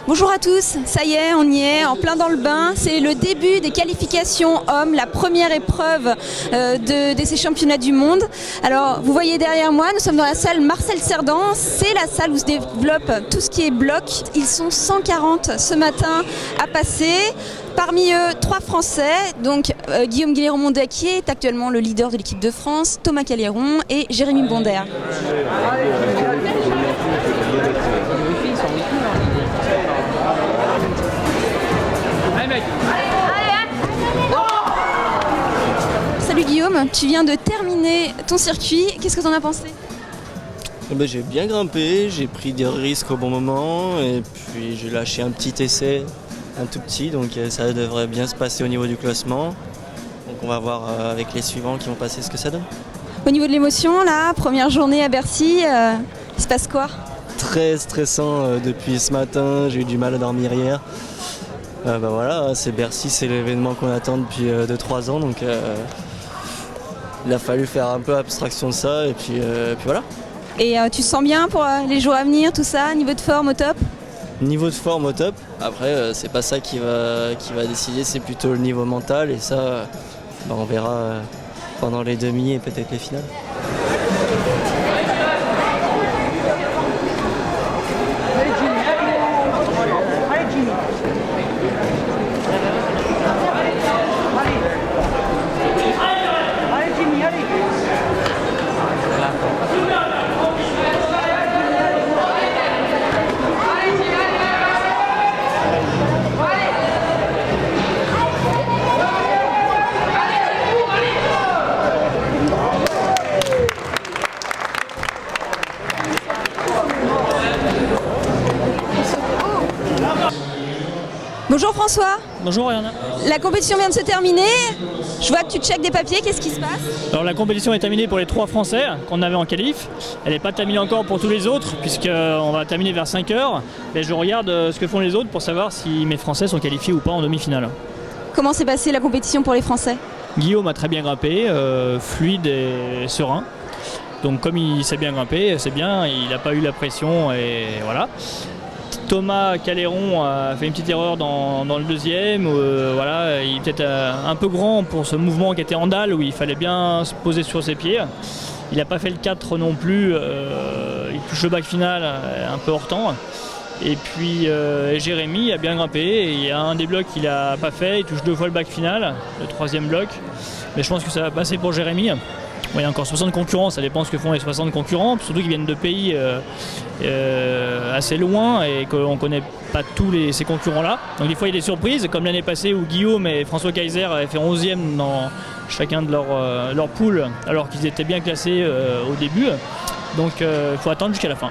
Bonjour à tous, ça y est, on y est, en plein dans le bain. C'est le début des qualifications hommes, la première épreuve de ces championnats du monde. Alors, vous voyez derrière moi, nous sommes dans la salle Marcel Cerdan. C'est la salle où se développe tout ce qui est bloc. Ils sont 140 ce matin à passer. Parmi eux, 3 Français, donc Guillaume Guéléron-Mondet qui est actuellement le leader de l'équipe de France, Thomas Caléron et Jérémy Bonder. Salut Guillaume, tu viens de terminer ton circuit, qu'est-ce que tu en as pensé ? J'ai bien grimpé, j'ai pris des risques au bon moment et puis j'ai lâché un petit essai, un tout petit, donc ça devrait bien se passer au niveau du classement. Donc on va voir avec les suivants qui vont passer ce que ça donne. Au niveau de l'émotion, là, première journée à Bercy, il se passe quoi ? Très stressant depuis ce matin, j'ai eu du mal à dormir hier. Voilà, c'est Bercy, c'est l'événement qu'on attend depuis 2-3 ans, donc il a fallu faire un peu abstraction de ça et puis voilà. Et tu te sens bien pour les jours à venir, tout ça, niveau de forme au top ? Niveau de forme au top, après c'est pas ça qui va décider, c'est plutôt le niveau mental et ça on verra pendant les demi et peut-être les finales. Bonjour François. Bonjour Ariana. La compétition vient de se terminer. Je vois que tu checkes des papiers, qu'est-ce qui se passe ? Alors la compétition est terminée pour les 3 Français qu'on avait en qualif. Elle n'est pas terminée encore pour tous les autres puisqu'on va terminer vers 5h. Et je regarde ce que font les autres pour savoir si mes Français sont qualifiés ou pas en demi-finale. Comment s'est passée la compétition pour les Français ? Guillaume a très bien grimpé, fluide et serein. Donc comme il sait bien grimper, c'est bien, il n'a pas eu la pression et voilà. Thomas Caléron a fait une petite erreur dans le deuxième. Voilà, il est peut-être un peu grand pour ce mouvement qui était en dalle où il fallait bien se poser sur ses pieds. Il n'a pas fait le 4 non plus. Il touche le bac final un peu hors temps. Et puis Jérémy a bien grimpé. Et il y a un des blocs qu'il n'a pas fait. Il touche 2 fois le bac final, le 3e bloc. Mais je pense que ça va passer pour Jérémy. Il y a encore 60 concurrents, ça dépend ce que font les 60 concurrents, surtout qu'ils viennent de pays assez loin et qu'on ne connaît pas tous ces concurrents-là. Donc des fois il y a des surprises, comme l'année passée où Guillaume et François Kaiser avaient fait 11e dans chacun de leur poule alors qu'ils étaient bien classés au début. Donc il faut attendre jusqu'à la fin.